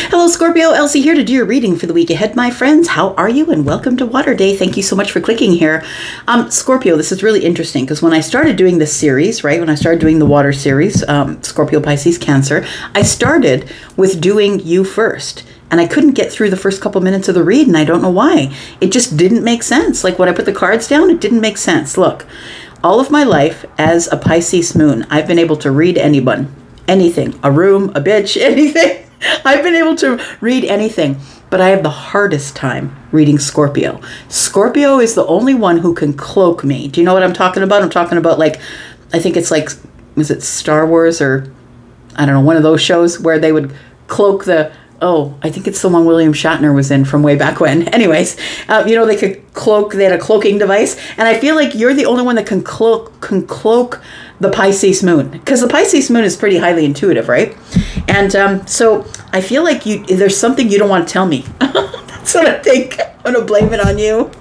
Hello Scorpio, Elsie here to do your reading for the week ahead, my friends. How are you? And welcome to Water Day. Thank you so much for clicking here. Scorpio, this is really interesting because when I started doing this series, right, when I started doing the water series, Scorpio, Pisces, Cancer, I started with doing you first. And I couldn't get through the first couple minutes of the read, and I don't know why. It just didn't make sense. Like when I put the cards down, it didn't make sense. Look, all of my life as a Pisces moon, I've been able to read anyone, anything, a room, a bitch, anything. I've been able to read anything, but I have the hardest time reading Scorpio. Scorpio is the only one who can cloak me. Do you know what I'm talking about? I'm talking about, like, I think it's like, was it Star Wars or, I don't know, one of those shows where they would cloak the, oh, I think it's the one William Shatner was in from way back when. Anyways, you know, they could cloak, they had a cloaking device. And I feel like you're the only one that can cloak the Pisces moon. Because the Pisces moon is pretty highly intuitive, right? And so I feel like there's something you don't want to tell me. That's what I think. I'm going to blame it on you.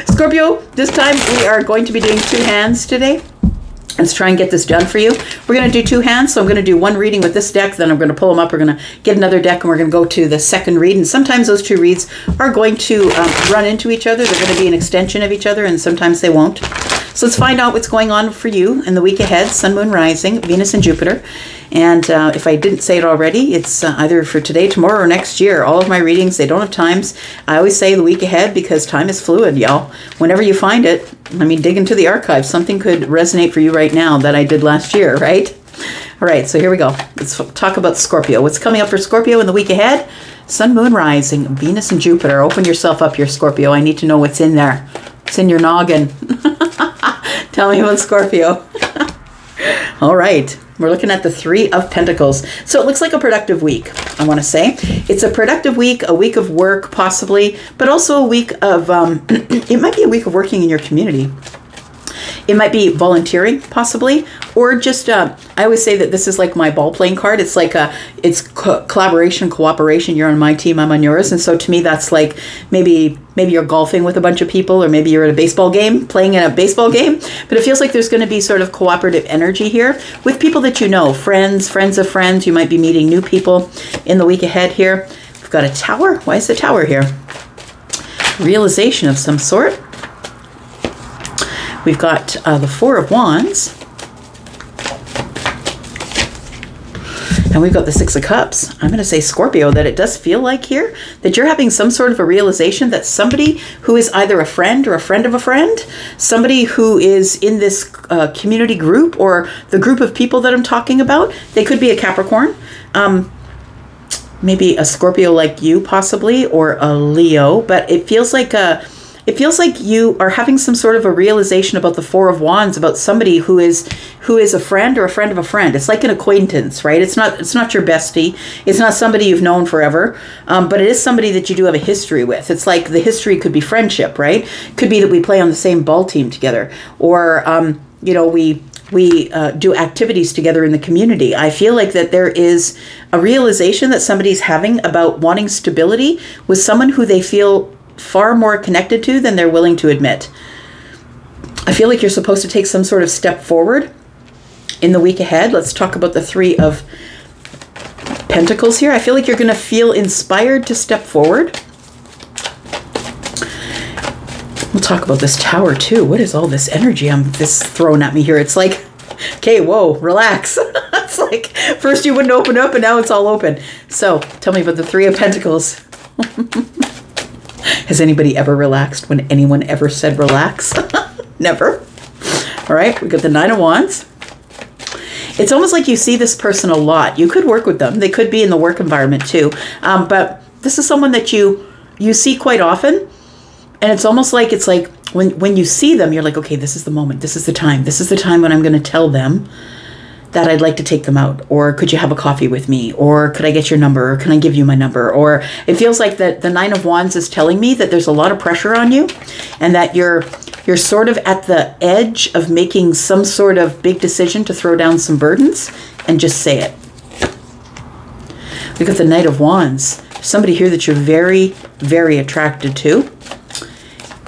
Scorpio, this time we are going to be doing two hands today. Let's try and get this done for you. We're going to do two hands, so I'm going to do one reading with this deck, then I'm going to pull them up. We're going to get another deck, and we're going to go to the second read. And sometimes those two reads are going to run into each other. They're going to be an extension of each other, and sometimes they won't. So let's find out what's going on for you in the week ahead. Sun, Moon, Rising, Venus, and Jupiter. And if I didn't say it already, it's either for today, tomorrow, or next year. All of my readings, they don't have times. I always say the week ahead because time is fluid, y'all. Whenever you find it, I mean, dig into the archives. Something could resonate for you right now that I did last year, right? All right, so here we go. Let's talk about Scorpio. What's coming up for Scorpio in the week ahead? Sun, Moon, Rising, Venus, and Jupiter. Open yourself up here, Scorpio. I need to know what's in there. What's in your noggin? Tell me about Scorpio. All right. We're looking at the Three of Pentacles. So it looks like a productive week, I want to say. It's a productive week, a week of work possibly, but also a week of, it might be a week of working in your community. It might be volunteering possibly, or just, I always say that this is like my ball playing card. It's like it's collaboration, cooperation. You're on my team, I'm on yours. And so to me, that's like maybe you're golfing with a bunch of people, or maybe you're at a baseball game, playing in a baseball game. But it feels like there's going to be sort of cooperative energy here with people that you know, friends of friends. You might be meeting new people in the week ahead here. We've got a tower. Why is the tower here? Realization of some sort. We've got the Four of Wands. And we've got the Six of Cups. I'm going to say, Scorpio, that it does feel like here that you're having some sort of a realization that somebody who is either a friend or a friend of a friend, somebody who is in this community group or the group of people that I'm talking about, they could be a Capricorn, maybe a Scorpio like you possibly, or a Leo, but it feels like you are having some sort of a realization about the Four of Wands, about somebody who is a friend or a friend of a friend. It's like an acquaintance, right? It's not your bestie. It's not somebody you've known forever, but it is somebody that you do have a history with. It's like the history could be friendship, right? Could be that we play on the same ball team together, or you know, we do activities together in the community. I feel like that there is a realization that somebody's having about wanting stability with someone who they feel far more connected to than they're willing to admit. I feel like you're supposed to take some sort of step forward in the week ahead. Let's talk about the Three of Pentacles here. I feel like you're going to feel inspired to step forward. We'll talk about this tower too. What is all this energy this thrown at me here? It's like, okay, whoa, relax. It's like first you wouldn't open up and now it's all open. So tell me about the Three of Pentacles. Has anybody ever relaxed when anyone ever said relax? Never. All right, we got the Nine of Wands. It's almost like you see this person a lot. You could work with them. They could be in the work environment too. But this is someone that you see quite often. And it's almost like when you see them, you're like, okay, this is the moment. This is the time. This is the time when I'm going to tell them that I'd like to take them out, or could you have a coffee with me, or could I get your number, or can I give you my number? Or it feels like that the Nine of Wands is telling me that there's a lot of pressure on you, and that you're sort of at the edge of making some sort of big decision to throw down some burdens and just say it. We got the Knight of Wands. Somebody here that you're very, very attracted to.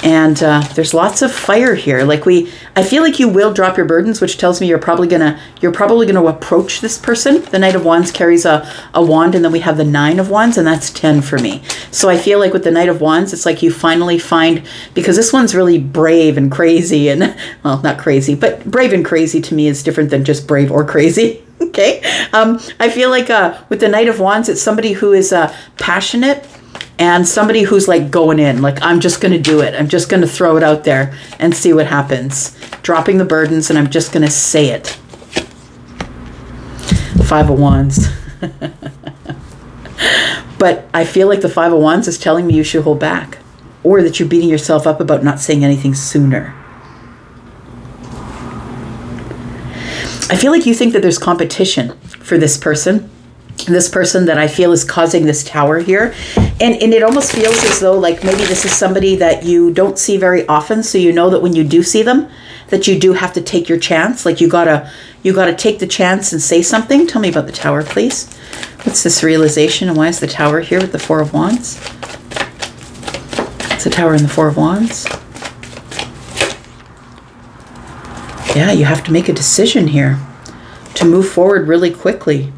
And there's lots of fire here. Like I feel like you will drop your burdens, which tells me you're probably gonna approach this person. The Knight of Wands carries a wand, and then we have the Nine of Wands, and that's 10 for me. So I feel like with the Knight of Wands, it's like you finally find, because this one's really brave and crazy, and well, not crazy, but brave and crazy to me is different than just brave or crazy. Okay. I feel like with the Knight of Wands, it's somebody who is passionate, and somebody who's like going in, like, I'm just going to do it. I'm just going to throw it out there and see what happens. Dropping the burdens, and I'm just going to say it. Five of Wands. But I feel like the Five of Wands is telling me you should hold back, or that you're beating yourself up about not saying anything sooner. I feel like you think that there's competition for this person that I feel is causing this tower here. And it almost feels as though like maybe this is somebody that you don't see very often. So you know that when you do see them, that you do have to take your chance. Like you gotta take the chance and say something. Tell me about the tower, please. What's this realization, and why is the tower here with the Four of Wands? It's the tower and the Four of Wands. Yeah, you have to make a decision here to move forward really quickly.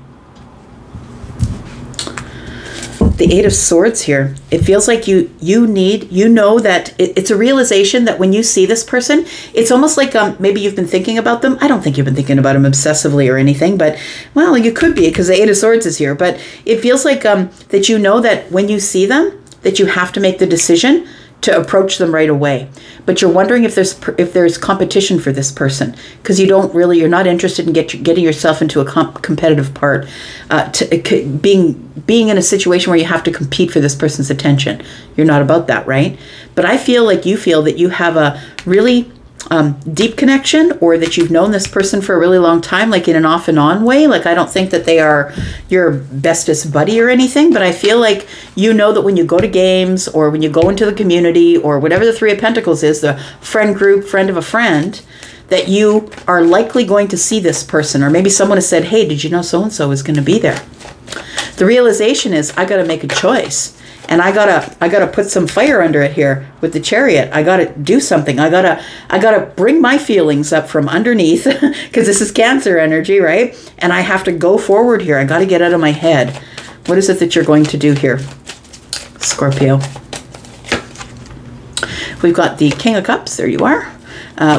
The Eight of Swords here. It feels like you know that it's a realization that when you see this person, it's almost like maybe you've been thinking about them. I don't think you've been thinking about them obsessively or anything, but well, you could be, because the Eight of Swords is here. But it feels like that you know that when you see them, that you have to make the decision to approach them right away. But you're wondering if there's competition for this person, because you're not interested in getting yourself into a competitive part, being in a situation where you have to compete for this person's attention. You're not about that, right? But I feel like you feel that you have a really deep connection, or that you've known this person for a really long time, like in an off and on way. Like, I don't think that they are your bestest buddy or anything, but I feel like you know that when you go to games, or when you go into the community, or whatever the Three of Pentacles is, the friend group, friend of a friend, that you are likely going to see this person. Or maybe someone has said, hey, did you know so-and-so is going to be there? The realization is, I got to make a choice. And I gotta put some fire under it here with the Chariot. I gotta do something. I gotta bring my feelings up from underneath, because this is Cancer energy, right? And I have to go forward here. I gotta get out of my head. What is it that you're going to do here, Scorpio? We've got the King of Cups. There you are.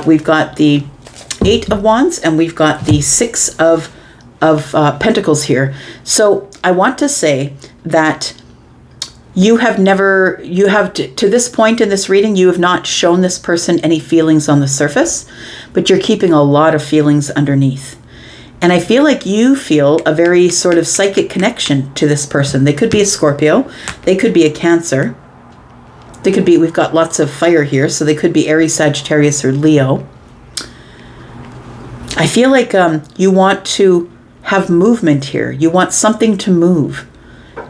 We've got the Eight of Wands, and we've got the Six of Pentacles here. So I want to say that to this point in this reading, you have not shown this person any feelings on the surface, but you're keeping a lot of feelings underneath. And I feel like you feel a very sort of psychic connection to this person. They could be a Scorpio. They could be a Cancer. They could be, we've got lots of fire here, so they could be Aries, Sagittarius, or Leo. I feel like you want to have movement here. You want something to move.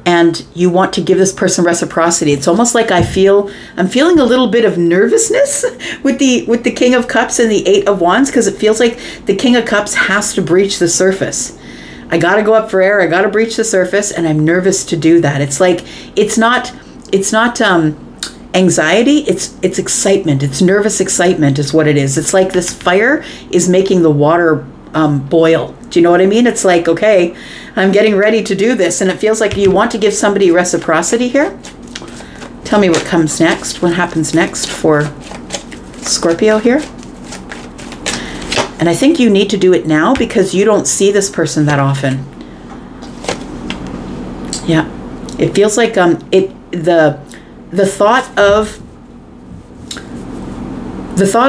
And you want to give this person reciprocity. It's almost like I'm feeling a little bit of nervousness with the King of Cups and the Eight of Wands, because it feels like the King of Cups has to breach the surface. I got to go up for air. I got to breach the surface, and I'm nervous to do that. It's like it's not anxiety. It's excitement. It's nervous excitement is what it is. It's like this fire is making the water boil. Do you know what I mean? It's like, okay, I'm getting ready to do this, and it feels like you want to give somebody reciprocity here. Tell me what comes next. What happens next for Scorpio here? And I think you need to do it now, because you don't see this person that often. Yeah, it feels like the thought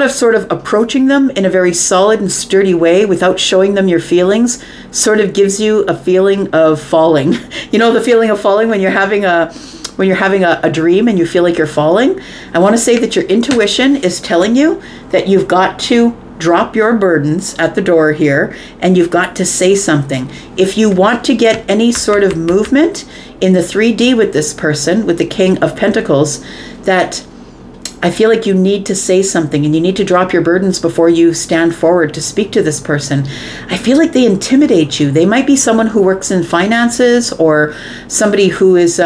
of sort of approaching them in a very solid and sturdy way without showing them your feelings sort of gives you a feeling of falling. You know, the feeling of falling when you're having a dream and you feel like you're falling. I want to say that your intuition is telling you that you've got to drop your burdens at the door here, and you've got to say something. If you want to get any sort of movement in the 3D with this person, with the King of Pentacles, that I feel like you need to say something, and you need to drop your burdens before you stand forward to speak to this person. I feel like they intimidate you. They might be someone who works in finances, or somebody who is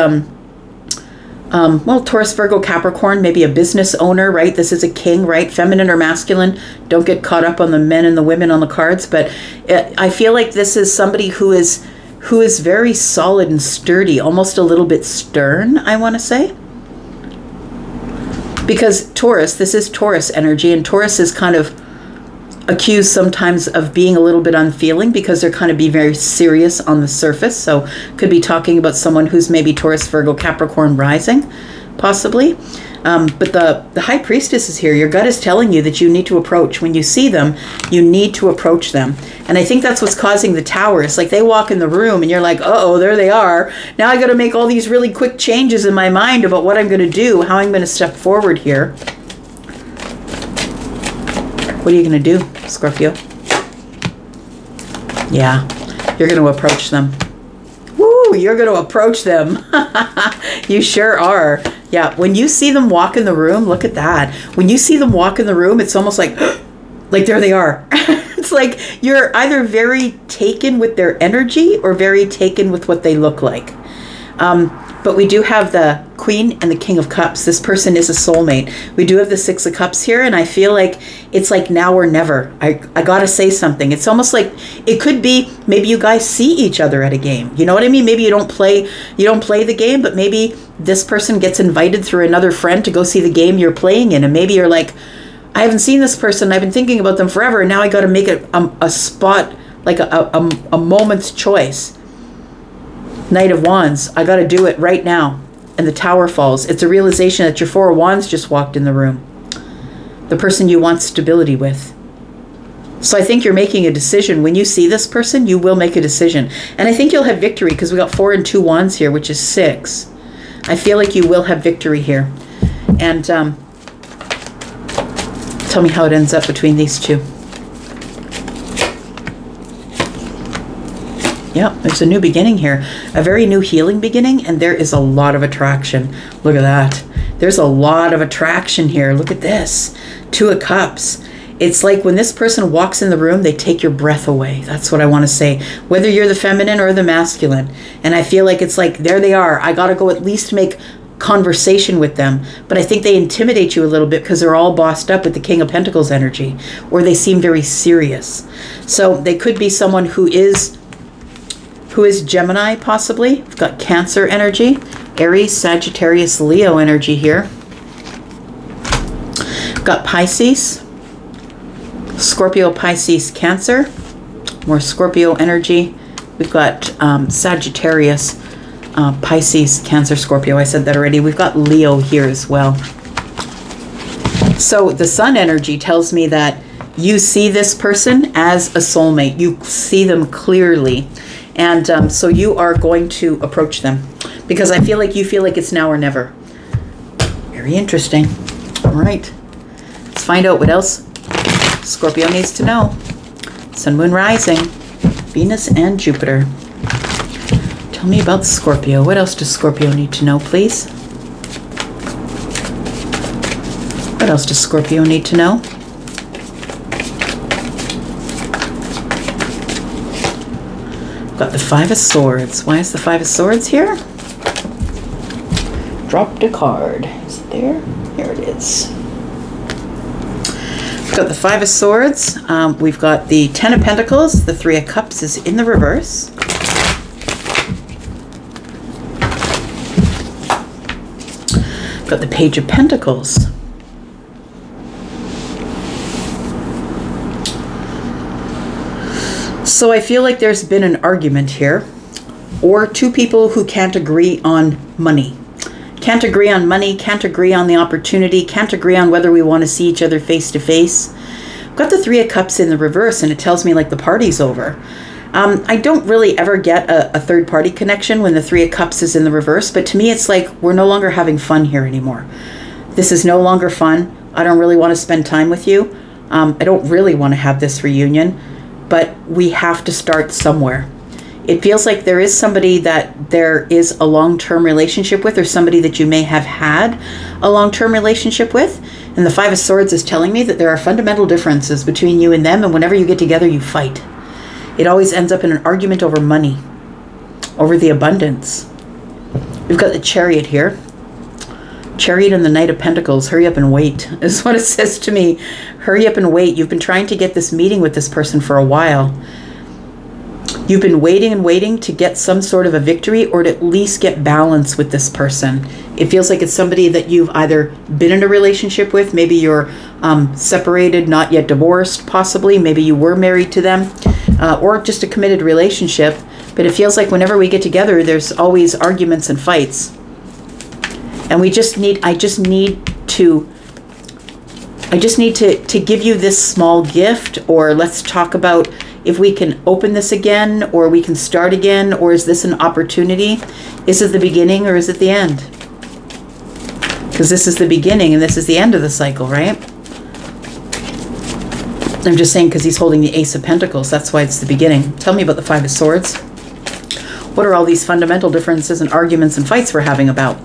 Well, Taurus, Virgo, Capricorn, maybe a business owner, right? This is a king, right? Feminine or masculine. Don't get caught up on the men and the women on the cards. But I feel like this is somebody who is very solid and sturdy, almost a little bit stern, I want to say. Because Taurus, this is Taurus energy, and Taurus is kind of accused sometimes of being a little bit unfeeling because they're kind of be very serious on the surface. So could be talking about someone who's maybe Taurus, Virgo, Capricorn rising, possibly. But the High Priestess is here. Your gut is telling you that you need to approach. When you see them, you need to approach them. And I think that's what's causing the Tower. It's like they walk in the room and you're like, uh-oh, there they are. Now I got to make all these really quick changes in my mind about what I'm going to do, how I'm going to step forward here. What are you going to do, Scorpio? Yeah, you're going to approach them. Woo, you're going to approach them. You sure are. Yeah, when you see them walk in the room, look at that. When you see them walk in the room, it's almost like there they are. It's like you're either very taken with their energy or very taken with what they look like. But we do have the Queen and the King of Cups. This person is a soulmate. We do have the Six of Cups here, and I feel like it's like now or never. I gotta say something. It's almost like it could be maybe you guys see each other at a game. You know what I mean? Maybe you don't play the game, but maybe this person gets invited through another friend to go see the game you're playing in, and maybe you're like, I haven't seen this person. I've been thinking about them forever, and now I got to make it a spot, like a moment's choice. Knight of Wands, I got to do it right now. And the Tower falls. It's a realization that your Four of Wands just walked in the room. The person you want stability with. So I think you're making a decision. When you see this person, you will make a decision. And I think you'll have victory because we got 4 and 2 Wands here, which is 6. I feel like you will have victory here. And tell me how it ends up between these two. Yep, there's a new beginning here. A very new healing beginning, and there is a lot of attraction. Look at that. There's a lot of attraction here. Look at this. 2 of Cups. It's like when this person walks in the room, they take your breath away. That's what I want to say. Whether you're the feminine or the masculine. And I feel like it's like, there they are. I got to go at least make conversation with them. But I think they intimidate you a little bit because they're all bossed up with the King of Pentacles energy. Or they seem very serious. So they could be someone who is Gemini, possibly. We've got Cancer energy, Aries, Sagittarius, Leo energy here. We've got Pisces, Scorpio, Pisces, Cancer. More Scorpio energy. We've got Sagittarius, Pisces, Cancer, Scorpio. I said that already. We've got Leo here as well. So the Sun energy tells me that you see this person as a soulmate. You see them clearly. And so you are going to approach them because I feel like you feel like it's now or never. Very interesting. All right. Let's find out what else Scorpio needs to know. Sun, Moon, Rising, Venus, and Jupiter. Tell me about Scorpio. What else does Scorpio need to know, please? What else does Scorpio need to know? Got the 5 of Swords. Why is the 5 of Swords here? Dropped a card. Is it there? Here it is. We've got the 5 of Swords. We've got the 10 of Pentacles. The 3 of Cups is in the reverse. Got the Page of Pentacles. So I feel like there's been an argument here, or 2 people who can't agree on money. Can't agree on money, can't agree on the opportunity, can't agree on whether we want to see each other face to face. I've got the 3 of Cups in the reverse, and it tells me like the party's over. I don't really ever get a third party connection when the 3 of Cups is in the reverse, but to me it's like we're no longer having fun here anymore. This is no longer fun. I don't really want to spend time with you. I don't really want to have this reunion. But we have to start somewhere. It feels like there is somebody that there is a long-term relationship with, or somebody that you may have had a long-term relationship with. And the 5 of Swords is telling me that there are fundamental differences between you and them, and whenever you get together, you fight. It always ends up in an argument over money, over the abundance. We've got the Chariot here. Chariot and the Knight of Pentacles. Hurry up and wait is what it says to me. Hurry up and wait. You've been trying to get this meeting with this person for a while. You've been waiting and waiting to get some sort of a victory, or to at least get balance with this person. It feels like it's somebody that you've either been in a relationship with. Maybe you're separated, not yet divorced, possibly. Maybe you were married to them, or just a committed relationship. But it feels like whenever we get together, there's always arguments and fights. And I just need to give you this small gift, or let's talk about if we can open this again, or we can start again, or is this an opportunity? Is it the beginning or is it the end? Because this is the beginning and this is the end of the cycle, right? I'm just saying because he's holding the Ace of Pentacles. That's why it's the beginning. Tell me about the Five of Swords. What are all these fundamental differences and arguments and fights we're having about?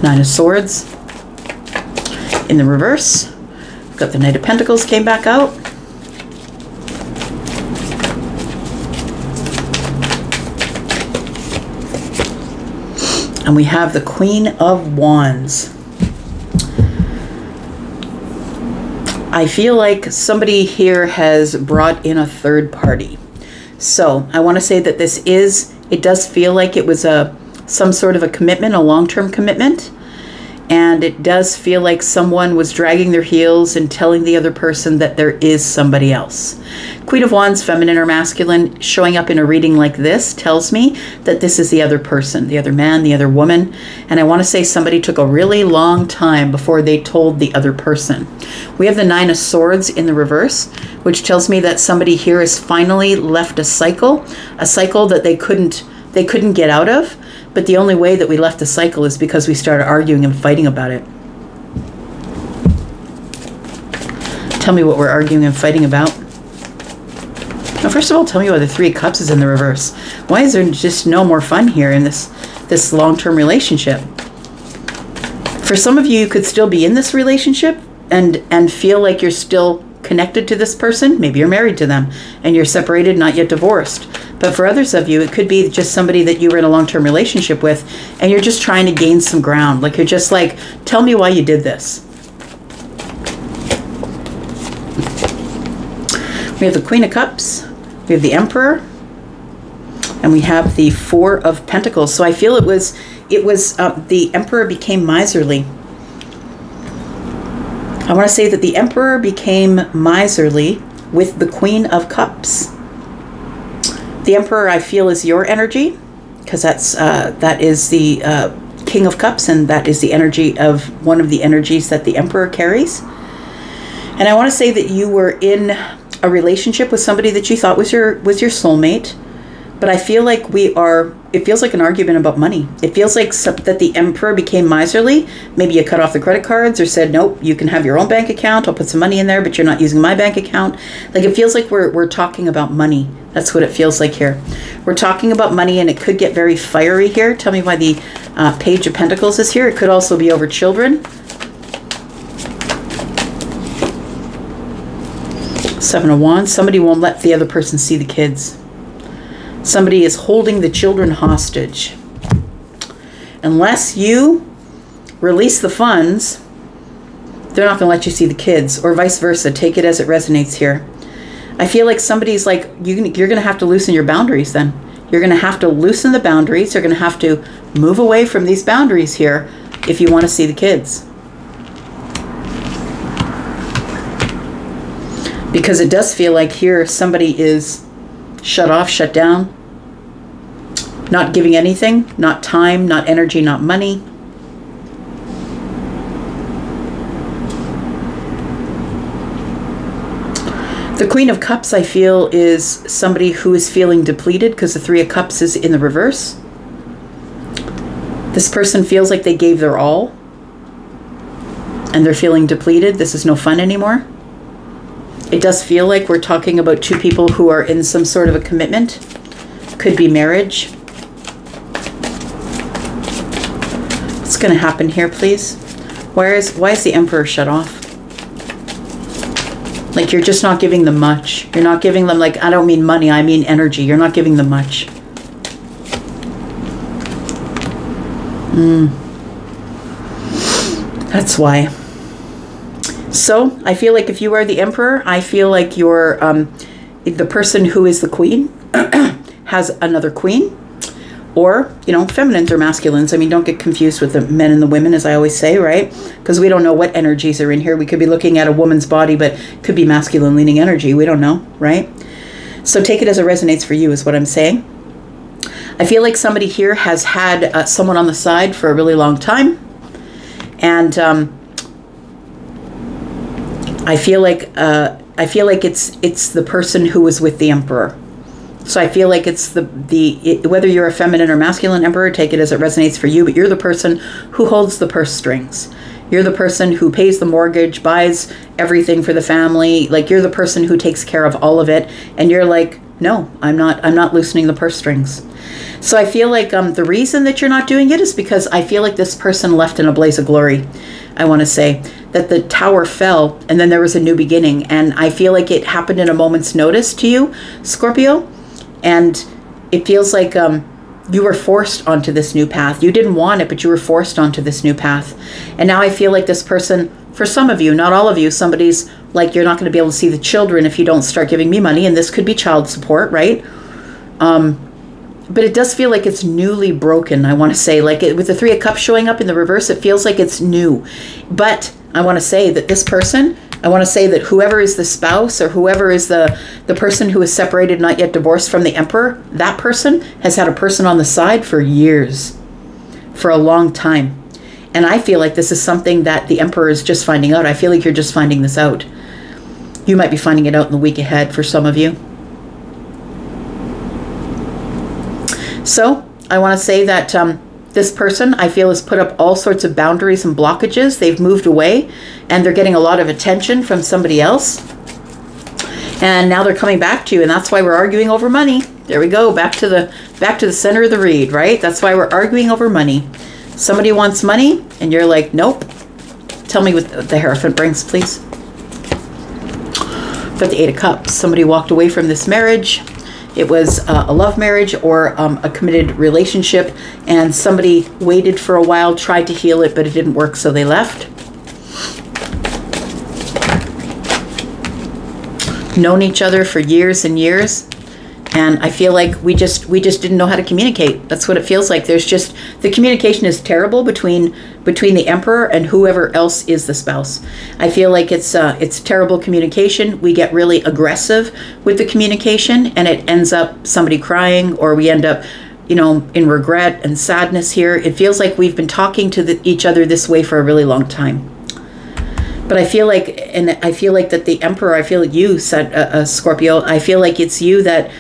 Nine of Swords. In the reverse, we've got the Knight of Pentacles came back out. And we have the Queen of Wands. I feel like somebody here has brought in a third party. So I want to say that it does feel like it was some sort of a commitment, a long-term commitment. And it does feel like someone was dragging their heels and telling the other person that there is somebody else. Queen of Wands, feminine or masculine, showing up in a reading like this tells me that this is the other person, the other man, the other woman. And I want to say somebody took a really long time before they told the other person. We have the Nine of Swords in the reverse, which tells me that somebody here has finally left a cycle that they couldn't get out of. But the only way that we left the cycle is because we started arguing and fighting about it. Tell me what we're arguing and fighting about. Now, first of all, tell me why the Three of Cups is in the reverse. Why is there just no more fun here in this long-term relationship? For some of you, you could still be in this relationship and feel like you're still connected to this person. Maybe you're married to them and you're separated, not yet divorced. But for others of you, it could be just somebody that you were in a long-term relationship with and you're just trying to gain some ground. Like you're just like, tell me why you did this. We have the Queen of Cups, we have the Emperor, and we have the Four of Pentacles. So I feel it was the Emperor became miserly. I want to say that the Emperor became miserly with the Queen of Cups. The Emperor, I feel, is your energy, because that is the King of Cups, and that is the energy of one of the energies that the Emperor carries. And I want to say that you were in a relationship with somebody that you thought was your soulmate, but I feel like it feels like an argument about money. It feels like that the Emperor became miserly. Maybe you cut off the credit cards or said, nope, you can have your own bank account. I'll put some money in there, but you're not using my bank account. Like it feels like we're talking about money. That's what it feels like here. We're talking about money, and it could get very fiery here. Tell me why the Page of Pentacles is here. It could also be over children. Seven of Wands. Somebody won't let the other person see the kids. Somebody is holding the children hostage. Unless you release the funds, they're not going to let you see the kids, or vice versa. Take it as it resonates here. I feel like somebody's like, you're going to have to loosen your boundaries then. You're going to have to loosen the boundaries. You're going to have to move away from these boundaries here if you want to see the kids. Because it does feel like here somebody is shut off, shut down, not giving anything, not time, not energy, not money. The Queen of Cups, I feel, is somebody who is feeling depleted because the Three of Cups is in the reverse. This person feels like they gave their all and they're feeling depleted. This is no fun anymore. It does feel like we're talking about two people who are in some sort of a commitment. Could be marriage. What's going to happen here, please? Why is the Emperor shut off? Like you're just not giving them much. You're not giving them, like, I don't mean money, I mean energy. You're not giving them much. That's why. So I feel like if you are the emperor, I feel like you're the person who is the queen has another queen, or, you know, feminines or masculines. I mean, don't get confused with the men and the women, as I always say, right? Because we don't know what energies are in here. We could be looking at a woman's body, but could be masculine leaning energy. We don't know, right? So take it as it resonates for you is what I'm saying. I feel like somebody here has had someone on the side for a really long time. And I feel like it's the person who was with the emperor. So I feel like it's whether you're a feminine or masculine emperor, take it as it resonates for you, but you're the person who holds the purse strings. You're the person who pays the mortgage, buys everything for the family. Like, you're the person who takes care of all of it. And you're like, no, I'm not loosening the purse strings. So I feel like the reason that you're not doing it is because I feel like this person left in a blaze of glory. I want to say that the tower fell and then there was a new beginning. And I feel like it happened in a moment's notice to you, Scorpio. And it feels like you were forced onto this new path. You didn't want it, but you were forced onto this new path. And now I feel like this person, for some of you, not all of you, somebody's like, you're not going to be able to see the children if you don't start giving me money. And this could be child support, right? But it does feel like it's newly broken, I want to say. Like, with the Three of Cups showing up in the reverse, it feels like it's new. But I want to say that this person, I want to say that whoever is the spouse or whoever is the person who is separated, not yet divorced from the emperor, that person has had a person on the side for years, for a long time. And I feel like this is something that the emperor is just finding out. I feel like you're just finding this out. You might be finding it out in the week ahead for some of you. So I want to say that this person, I feel, has put up all sorts of boundaries and blockages. They've moved away and they're getting a lot of attention from somebody else. And now they're coming back to you, and that's why we're arguing over money. There we go, back to the center of the read, right? That's why we're arguing over money. Somebody wants money and you're like, nope. Tell me what the Hierophant brings, please. Got the Eight of Cups. Somebody walked away from this marriage. It was a love marriage or a committed relationship, and somebody waited for a while, tried to heal it, but it didn't work, so they left. Known each other for years and years, and I feel like we just didn't know how to communicate. That's what it feels like. There's just, the communication is terrible between the emperor and whoever else is the spouse. I feel like it's terrible communication. We get really aggressive with the communication, and it ends up somebody crying, or we end up, you know, in regret and sadness here. It feels like we've been talking to each other this way for a really long time. But I feel like, that the emperor, I feel like you said, Scorpio, I feel like it's you that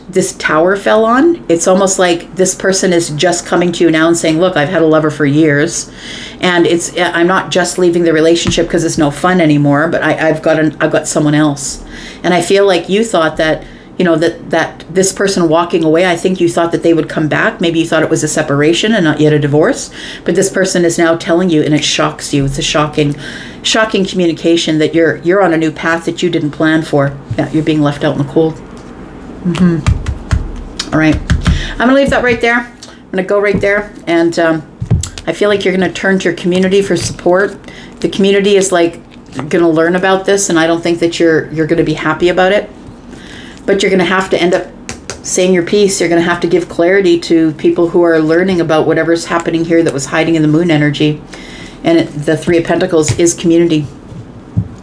this tower fell on. It's almost like this person is just coming to you now and saying, look, I've had a lover for years, and I'm not just leaving the relationship because it's no fun anymore, but I've got someone else. And I feel like you thought that, you know, that this person walking away, I think you thought that they would come back. Maybe you thought it was a separation and not yet a divorce, but this person is now telling you, and it shocks you. It's a shocking communication that you're on a new path that you didn't plan for. Yeah, you're being left out in the cold. All right, I'm gonna leave that right there. I'm gonna go right there, and I feel like you're gonna turn to your community for support. The community is like gonna learn about this, and I don't think that you're gonna be happy about it, but you're gonna have to end up saying your piece. You're gonna have to give clarity to people who are learning about whatever's happening here that was hiding in the moon energy, and the Three of Pentacles is community.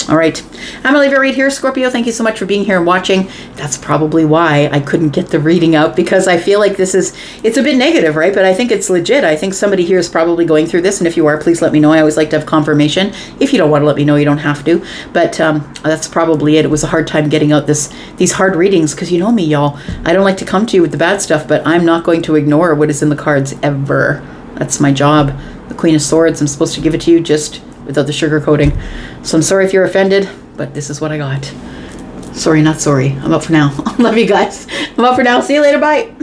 All right, I'm gonna leave it right here, Scorpio. Thank you so much for being here and watching. That's probably why I couldn't get the reading out, because I feel like it's a bit negative, right? But I think it's legit. I think somebody here is probably going through this, and if you are, please let me know. I always like to have confirmation. If you don't want to let me know, you don't have to. But that's probably it. It was a hard time getting out these hard readings, because you know me, y'all. I don't like to come to you with the bad stuff, but I'm not going to ignore what is in the cards ever. That's my job. The Queen of Swords, I'm supposed to give it to you just without the sugar coating. So I'm sorry if you're offended, but this is what I got. Sorry, not sorry. I'm up for now. Love you guys. I'm up for now. See you later. Bye.